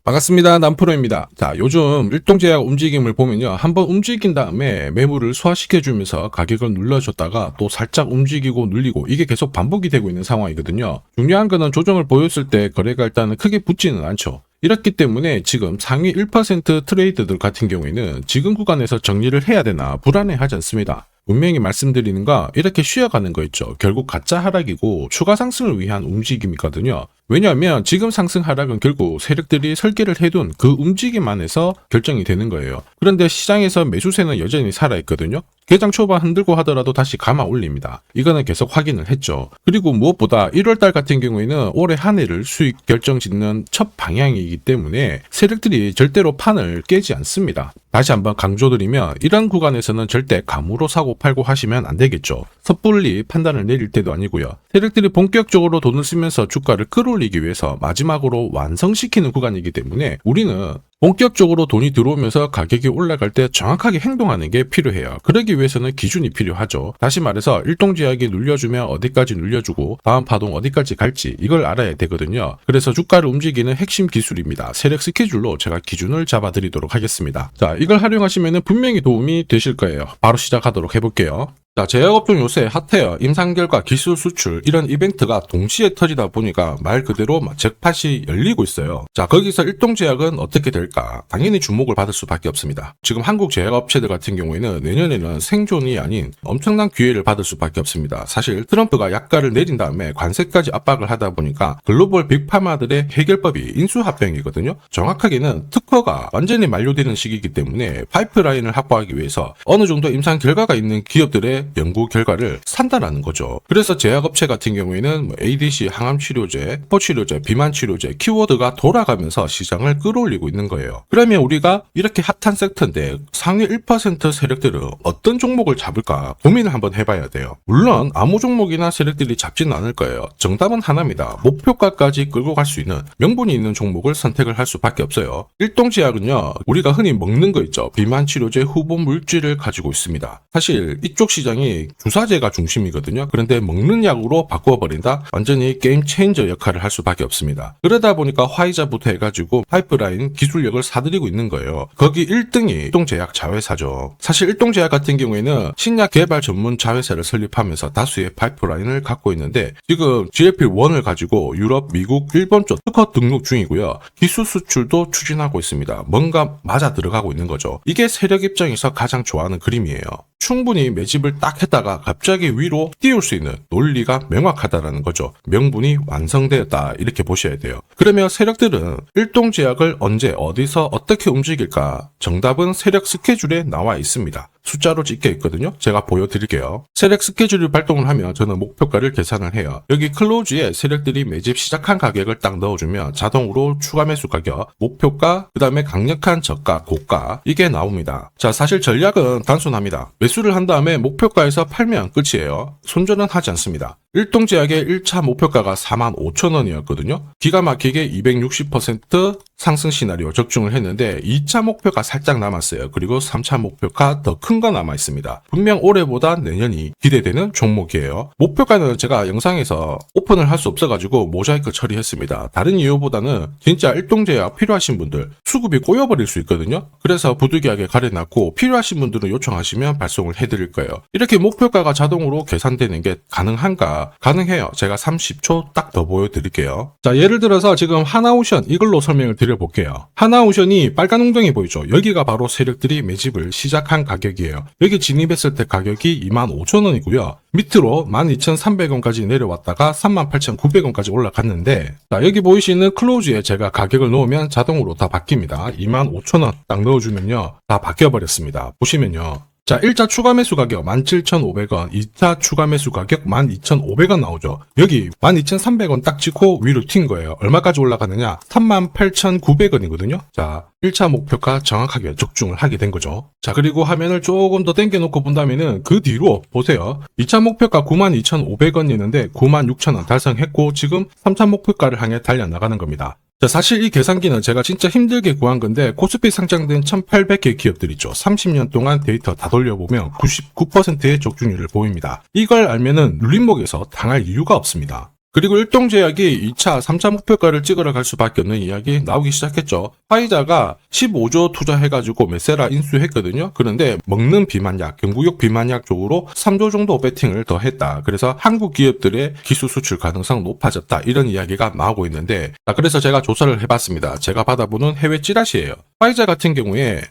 반갑습니다. 남프로입니다. 자, 요즘 일동제약 움직임을 보면요. 한번 움직인 다음에 매물을 소화시켜주면서 가격을 눌러줬다가 또 살짝 움직이고 눌리고 이게 계속 반복이 되고 있는 상황이거든요. 중요한 거는 조정을 보였을 때 거래가 일단은 크게 붙지는 않죠. 이렇기 때문에 지금 상위 1% 트레이더들 같은 경우에는 지금 구간에서 정리를 해야 되나 불안해하지 않습니다. 분명히 말씀드리는 거 이렇게 쉬어가는 거 있죠. 결국 가짜 하락이고 추가 상승을 위한 움직임이거든요. 왜냐하면 지금 상승 하락은 결국 세력들이 설계를 해둔 그 움직임 안에서 결정이 되는 거예요. 그런데 시장에서 매수세는 여전히 살아있거든요. 개장 초반 흔들고 하더라도 다시 감아 올립니다. 이거는 계속 확인을 했죠. 그리고 무엇보다 1월달 같은 경우에는 올해 한 해를 수익 결정 짓는 첫 방향이기 때문에 세력들이 절대로 판을 깨지 않습니다. 다시 한번 강조드리면 이런 구간에서는 절대 감으로 사고 팔고 하시면 안 되겠죠. 섣불리 판단을 내릴 때도 아니고요. 세력들이 본격적으로 돈을 쓰면서 주가를 끌어올리기 위해서 마지막으로 완성시키는 구간이기 때문에 우리는 본격적으로 돈이 들어오면서 가격이 올라갈 때 정확하게 행동하는 게 필요해요. 그러기 위해서는 기준이 필요하죠. 다시 말해서 일동제약이 눌려주면 어디까지 눌려주고 다음 파동 어디까지 갈지 이걸 알아야 되거든요. 그래서 주가를 움직이는 핵심 기술입니다. 세력 스케줄로 제가 기준을 잡아드리도록 하겠습니다. 자, 이걸 활용하시면 분명히 도움이 되실 거예요. 바로 시작하도록 해볼게요. 자, 제약업종 요새 핫해요. 임상결과 기술 수출 이런 이벤트가 동시에 터지다 보니까 말 그대로 잭팟이 열리고 있어요. 자, 거기서 일동제약은 어떻게 될까? 당연히 주목을 받을 수밖에 없습니다. 지금 한국 제약업체들 같은 경우에는 내년에는 생존이 아닌 엄청난 기회를 받을 수밖에 없습니다. 사실 트럼프가 약가를 내린 다음에 관세까지 압박을 하다 보니까 글로벌 빅파마들의 해결법이 인수합병이거든요. 정확하게는 특허가 완전히 만료되는 시기이기 때문에 파이프라인을 확보하기 위해서 어느 정도 임상 결과가 있는 기업들의 연구 결과를 산다라는 거죠. 그래서 제약업체 같은 경우에는 ADC, 항암치료제, 포치료제, 비만치료제 키워드가 돌아가면서 시장을 끌어올리고 있는 거예요. 그러면 우리가 이렇게 핫한 섹터인데 상위 1% 세력들은 어떤 종목을 잡을까 고민을 한번 해봐야 돼요. 물론 아무 종목이나 세력들이 잡지는 않을 거예요. 정답은 하나입니다. 목표가까지 끌고 갈 수 있는 명분이 있는 종목을 선택을 할 수밖에 없어요. 일동제약은요, 우리가 흔히 먹는 거 있죠. 비만치료제 후보 물질을 가지고 있습니다. 사실 이쪽 시장이 주사제가 중심이거든요. 그런데 먹는 약으로 바꿔버린다? 완전히 게임 체인저 역할을 할 수밖에 없습니다. 그러다 보니까 화이자부터 해가지고 파이프라인 기술력을 사들이고 있는 거예요. 거기 1등이 일동제약 자회사죠. 사실 일동제약 같은 경우에는 신약 개발 전문 자회사를 설립하면서 다수의 파이프라인을 갖고 있는데 지금 GLP-1을 가지고 유럽, 미국, 일본 쪽 특허 등록 중이고요. 기술 수출도 추진하고 있습니다. 뭔가 맞아 들어가고 있는 거죠. 이게 세력 입장에서 가장 좋아하는 그림이에요. 충분히 매집을 딱 했다가 갑자기 위로 띄울 수 있는 논리가 명확하다라는 거죠. 명분이 완성되었다 이렇게 보셔야 돼요. 그러면 세력들은 일동제약을 언제 어디서 어떻게 움직일까? 정답은 세력 스케줄에 나와 있습니다. 숫자로 찍혀 있거든요. 제가 보여드릴게요. 세력 스케줄을 발동을 하면 저는 목표가를 계산을 해요. 여기 클로즈에 세력들이 매집 시작한 가격을 딱 넣어주면 자동으로 추가 매수 가격, 목표가, 그 다음에 강력한 저가, 고가 이게 나옵니다. 자, 사실 전략은 단순합니다. 매수를 한 다음에 목표가에서 팔면 끝이에요. 손절은 하지 않습니다. 일동제약의 1차 목표가가 45,000원이었거든요. 기가 막히게 260% 상승 시나리오 적중을 했는데 2차 목표가 살짝 남았어요. 그리고 3차 목표가 더 큰 거 남아 있습니다. 분명 올해보다 내년이 기대되는 종목이에요. 목표가는 제가 영상에서 오픈을 할 수 없어가지고 모자이크 처리했습니다. 다른 이유보다는 진짜 일동제약 필요하신 분들 수급이 꼬여버릴 수 있거든요. 그래서 부득이하게 가려놨고 필요하신 분들은 요청하시면 발송을 해드릴 거예요. 이렇게 목표가가 자동으로 계산되는 게 가능한가? 가능해요. 제가 30초 딱 더 보여드릴게요. 자, 예를 들어서 지금 하나오션 이걸로 설명을 드려볼게요. 하나오션이 빨간 웅덩이 보이죠? 여기가 바로 세력들이 매집을 시작한 가격이에요. 여기 진입했을 때 가격이 25,000원이고요. 밑으로 12,300원까지 내려왔다가 38,900원까지 올라갔는데 자, 여기 보이시는 클로즈에 제가 가격을 넣으면 자동으로 다 바뀝니다. 25,000원 딱 넣어주면요. 다 바뀌어버렸습니다. 보시면요. 자, 1차 추가 매수 가격 17,500원, 2차 추가 매수 가격 12,500원 나오죠. 여기 12,300원 딱 찍고 위로 튄 거예요. 얼마까지 올라가느냐? 38,900원이거든요. 자, 1차 목표가 정확하게 적중을 하게 된 거죠. 자, 그리고 화면을 조금 더 당겨놓고 본다면은 그 뒤로 보세요. 2차 목표가 92,500원이었는데 96,000원 달성했고 지금 3차 목표가를 향해 달려나가는 겁니다. 자, 사실 이 계산기는 제가 진짜 힘들게 구한 건데 코스피 상장된 1800개 기업들 있죠. 30년 동안 데이터 다 돌려보면 99%의 적중률을 보입니다. 이걸 알면은 눌림목에서 당할 이유가 없습니다. 그리고 일동제약이 2차, 3차 목표가를 찍으러 갈 수밖에 없는 이야기 나오기 시작했죠. 화이자가 15조 투자해가지고 메세라 인수했거든요. 그런데 먹는 비만약, 경구용 비만약 쪽으로 3조 정도 베팅을 더 했다. 그래서 한국 기업들의 기술 수출 가능성 높아졌다. 이런 이야기가 나오고 있는데, 그래서 제가 조사를 해봤습니다. 제가 받아보는 해외 찌라시예요. 화이자 같은 경우에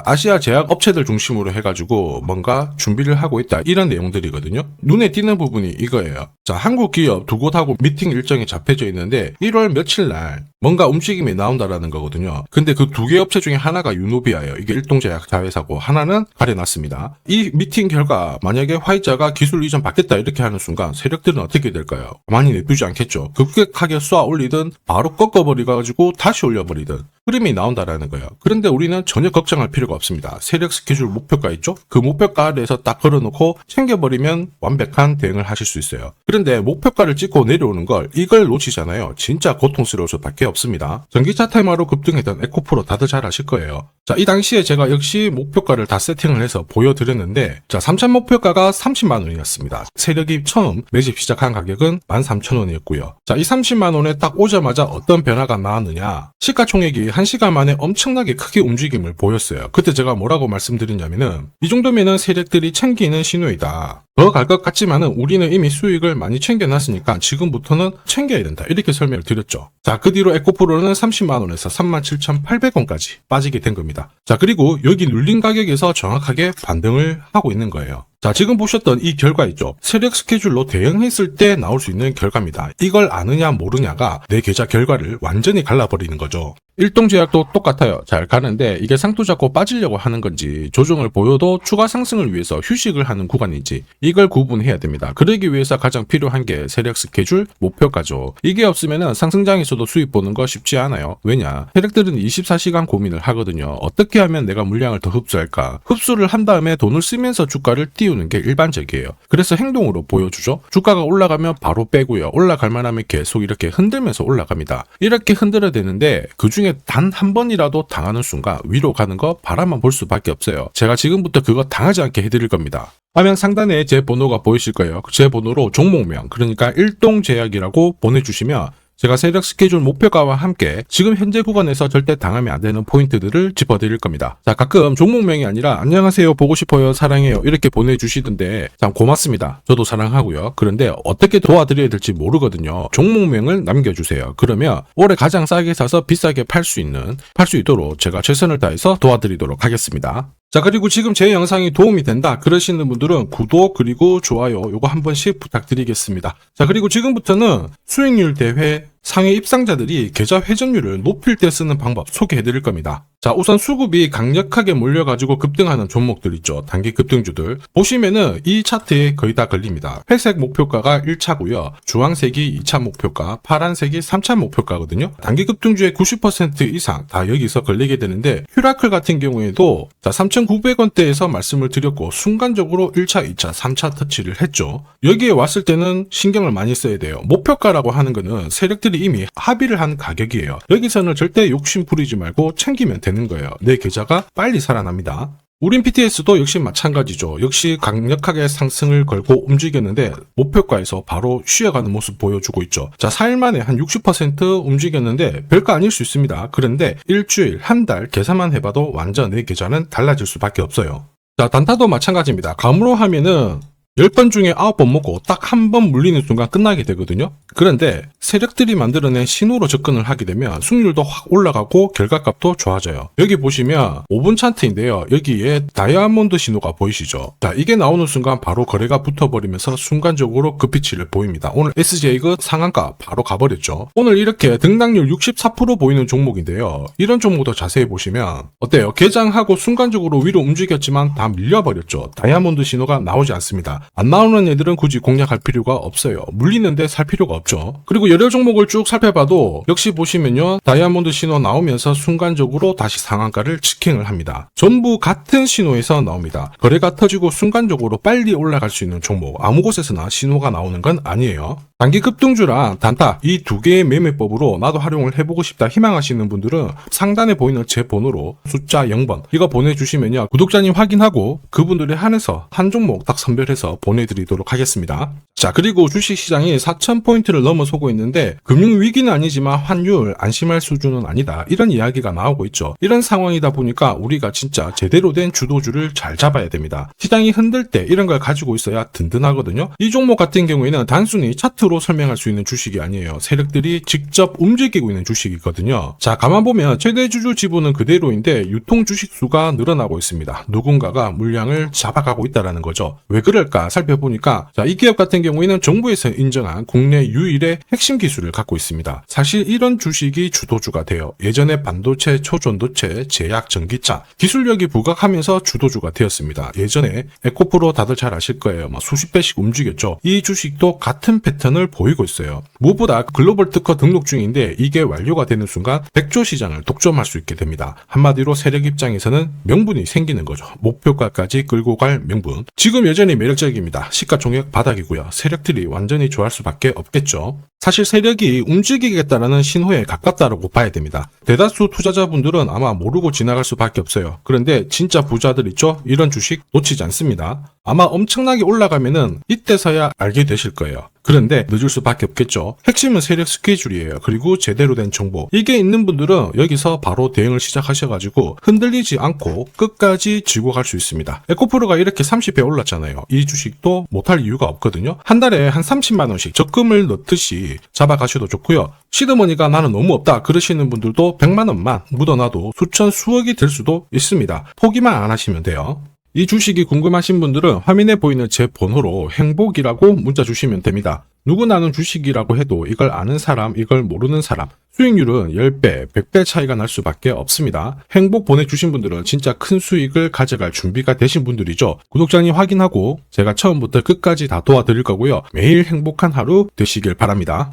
아시아 제약 업체들 중심으로 해가지고 뭔가 준비를 하고 있다. 이런 내용들이거든요. 눈에 띄는 부분이 이거예요. 한국 기업 두 곳하고 미팅 일정이 잡혀져 있는데 1월 며칠 날 뭔가 움직임이 나온다라는 거거든요. 근데 그 두 개 업체 중에 하나가 유노비아예요. 이게 일동제약 자회사고 하나는 가려놨습니다. 이 미팅 결과 만약에 화이자가 기술 이전 받겠다 이렇게 하는 순간 세력들은 어떻게 될까요? 많이 내두지 않겠죠. 급격하게 쏘아 올리든 바로 꺾어버려가지고 다시 올려버리든 흐름이 나온다라는 거예요. 그런데 우리는 전혀 걱정할 필요가 없습니다. 세력 스케줄 목표가 있죠? 그 목표가 아래에서 딱 걸어놓고 챙겨버리면 완벽한 대응을 하실 수 있어요. 그런데 목표가를 찍고 내려오는 이걸 놓치잖아요. 진짜 고통스러울 수밖에 없습니다. 전기차 테마로 급등했던 에코프로 다들 잘 아실 거예요. 이 당시에 제가 역시 목표가를 다 세팅을 해서 보여드렸는데 3차 목표가가 30만 원이었습니다. 세력이 처음 매집 시작한 가격은 13,000원이었고요. 이 30만 원에 딱 오자마자 어떤 변화가 나왔느냐? 시가총액이 1시간 만에 엄청나게 크게 움직임을 보였어요. 그때 제가 뭐라고 말씀드렸냐면은 이 정도면은 세력들이 챙기는 신호이다. 더 갈 것 같지만은 우리는 이미 수익을 많이 챙겨놨으니까 지금부터는 챙겨야 된다. 이렇게 설명을 드렸죠. 그 뒤로 에코프로는 30만 원에서 37,800원까지 빠지게 된 겁니다. 그리고 여기 눌린 가격에서 정확하게 반등을 하고 있는 거예요. 지금 보셨던 이 결과 있죠. 세력 스케줄로 대응했을 때 나올 수 있는 결과입니다. 이걸 아느냐 모르냐가 내 계좌 결과를 완전히 갈라버리는 거죠. 일동제약도 똑같아요. 잘 가는데 이게 상투 잡고 빠지려고 하는 건지 조정을 보여도 추가 상승을 위해서 휴식을 하는 구간인지 이걸 구분해야 됩니다. 그러기 위해서 가장 필요한 게 세력 스케줄 목표가죠. 이게 없으면 상승장에서도 수익 보는 거 쉽지 않아요. 왜냐? 세력들은 24시간 고민을 하거든요. 어떻게 하면 내가 물량을 더 흡수할까? 흡수를 한 다음에 돈을 쓰면서 주가를 띄우는 게 일반적이에요. 그래서 행동으로 보여주죠. 주가가 올라가면 바로 빼고요. 올라갈 만하면 계속 이렇게 흔들면서 올라갑니다. 이렇게 흔들어야 되는데 그중에 단 한 번이라도 당하는 순간 위로 가는 거 바라만 볼 수밖에 없어요. 제가 지금부터 그거 당하지 않게 해드릴 겁니다. 화면 상단에 제 번호가 보이실 거예요. 제 번호로 종목명, 그러니까 일동제약이라고 보내주시면 제가 세력 스케줄 목표가와 함께 지금 현재 구간에서 절대 당하면 안 되는 포인트들을 짚어드릴 겁니다. 가끔 종목명이 아니라 안녕하세요, 보고 싶어요, 사랑해요 이렇게 보내주시던데 참 고맙습니다. 저도 사랑하고요. 그런데 어떻게 도와드려야 될지 모르거든요. 종목명을 남겨주세요. 그러면 올해 가장 싸게 사서 비싸게 팔 수 있도록 제가 최선을 다해서 도와드리도록 하겠습니다. 그리고 지금 제 영상이 도움이 된다 그러시는 분들은 구독 그리고 좋아요 요거 한 번씩 부탁드리겠습니다. 그리고 지금부터는 수익률 대회 상위 입상자들이 계좌 회전율을 높일 때 쓰는 방법 소개해 드릴 겁니다. 우선 수급이 강력하게 몰려가지고 급등하는 종목들 있죠. 단기 급등주들. 보시면은 이 차트에 거의 다 걸립니다. 회색 목표가가 1차고요. 주황색이 2차 목표가, 파란색이 3차 목표가거든요. 단기 급등주의 90% 이상 다 여기서 걸리게 되는데 휴라클 같은 경우에도 3,900원대에서 말씀을 드렸고 순간적으로 1차, 2차, 3차 터치를 했죠. 여기에 왔을 때는 신경을 많이 써야 돼요. 목표가라고 하는 거는 세력들이 이미 합의를 한 가격이에요. 여기서는 절대 욕심 부리지 말고 챙기면 되는 거예요. 내 계좌가 빨리 살아납니다. 우린 PTS도 역시 마찬가지죠. 역시 강력하게 상승을 걸고 움직였는데 목표가에서 바로 쉬어가는 모습 보여주고 있죠. 4일 만에 한 60% 움직였는데 별거 아닐 수 있습니다. 그런데 일주일, 한 달 계산만 해봐도 완전 내 계좌는 달라질 수밖에 없어요. 단타도 마찬가지입니다. 감으로 하면은 10번 중에 9번 먹고 딱 한 번 물리는 순간 끝나게 되거든요. 그런데 세력들이 만들어낸 신호로 접근을 하게 되면 승률도 확 올라가고 결과값도 좋아져요. 여기 보시면 5분 차트인데요. 여기에 다이아몬드 신호가 보이시죠? 이게 나오는 순간 바로 거래가 붙어버리면서 순간적으로 급피치를 보입니다. 오늘 SJ가 상한가 바로 가버렸죠. 오늘 이렇게 등락률 64% 보이는 종목인데요. 이런 종목도 자세히 보시면 어때요? 개장하고 순간적으로 위로 움직였지만 다 밀려버렸죠. 다이아몬드 신호가 나오지 않습니다. 안 나오는 애들은 굳이 공략할 필요가 없어요. 물리는데 살 필요가 없죠. 그리고 여러 종목을 쭉 살펴봐도 역시 보시면요. 다이아몬드 신호 나오면서 순간적으로 다시 상한가를 직행을 합니다. 전부 같은 신호에서 나옵니다. 거래가 터지고 순간적으로 빨리 올라갈 수 있는 종목 아무 곳에서나 신호가 나오는 건 아니에요. 단기 급등주랑 단타 이 두 개의 매매법으로 나도 활용을 해보고 싶다 희망하시는 분들은 상단에 보이는 제 번호로 숫자 0번 이거 보내주시면요. 구독자님 확인하고 그분들에 한해서 한 종목 딱 선별해서 보내드리도록 하겠습니다. 그리고 주식시장이 4,000포인트 10%를 넘어서고 있는데 금융위기는 아니지만 환율 안심할 수준은 아니다. 이런 이야기가 나오고 있죠. 이런 상황이다 보니까 우리가 진짜 제대로 된 주도주를 잘 잡아야 됩니다. 시장이 흔들 때 이런 걸 가지고 있어야 든든하거든요. 이 종목 같은 경우에는 단순히 차트로 설명할 수 있는 주식이 아니에요. 세력들이 직접 움직이고 있는 주식이거든요. 자, 가만 보면 최대 주주 지분은 그대로인데 유통 주식 수가 늘어나고 있습니다. 누군가가 물량을 잡아가고 있다라는 거죠. 왜 그럴까 살펴보니까 자, 이 기업 같은 경우에는 정부에서 인정한 국내 유일의 핵심 기술을 갖고 있습니다. 사실 이런 주식이 주도주가 돼요. 예전에 반도체, 초전도체, 제약, 전기차 기술력이 부각하면서 주도주가 되었습니다. 예전에 에코프로 다들 잘 아실 거예요. 수십 배씩 움직였죠. 이 주식도 같은 패턴을 보이고 있어요. 무엇보다 글로벌 특허 등록 중인데 이게 완료가 되는 순간 백조 시장을 독점할 수 있게 됩니다. 한마디로 세력 입장에서는 명분이 생기는 거죠. 목표가까지 끌고 갈 명분. 지금 여전히 매력적입니다. 시가총액 바닥이고요. 세력들이 완전히 좋아할 수밖에 없겠죠. 사실 세력이 움직이겠다라는 신호에 가깝다라고 봐야 됩니다. 대다수 투자자분들은 아마 모르고 지나갈 수밖에 없어요. 그런데 진짜 부자들 있죠? 이런 주식 놓치지 않습니다. 아마 엄청나게 올라가면은 이때서야 알게 되실 거예요. 그런데 늦을 수밖에 없겠죠. 핵심은 세력 스케줄이에요. 그리고 제대로 된 정보. 이게 있는 분들은 여기서 바로 대응을 시작하셔가지고 흔들리지 않고 끝까지 쥐고 갈 수 있습니다. 에코프로가 이렇게 30배 올랐잖아요. 이 주식도 못할 이유가 없거든요. 한 달에 한 30만 원씩 적금을 넣듯이 잡아가셔도 좋고요. 시드머니가 나는 너무 없다 그러시는 분들도 100만 원만 묻어놔도 수천 수억이 될 수도 있습니다. 포기만 안 하시면 돼요. 이 주식이 궁금하신 분들은 화면에 보이는 제 번호로 행복이라고 문자 주시면 됩니다. 누구나 아는 주식이라고 해도 이걸 아는 사람, 이걸 모르는 사람 수익률은 10배, 100배 차이가 날 수밖에 없습니다. 행복 보내주신 분들은 진짜 큰 수익을 가져갈 준비가 되신 분들이죠. 구독자님 확인하고 제가 처음부터 끝까지 다 도와드릴 거고요. 매일 행복한 하루 되시길 바랍니다.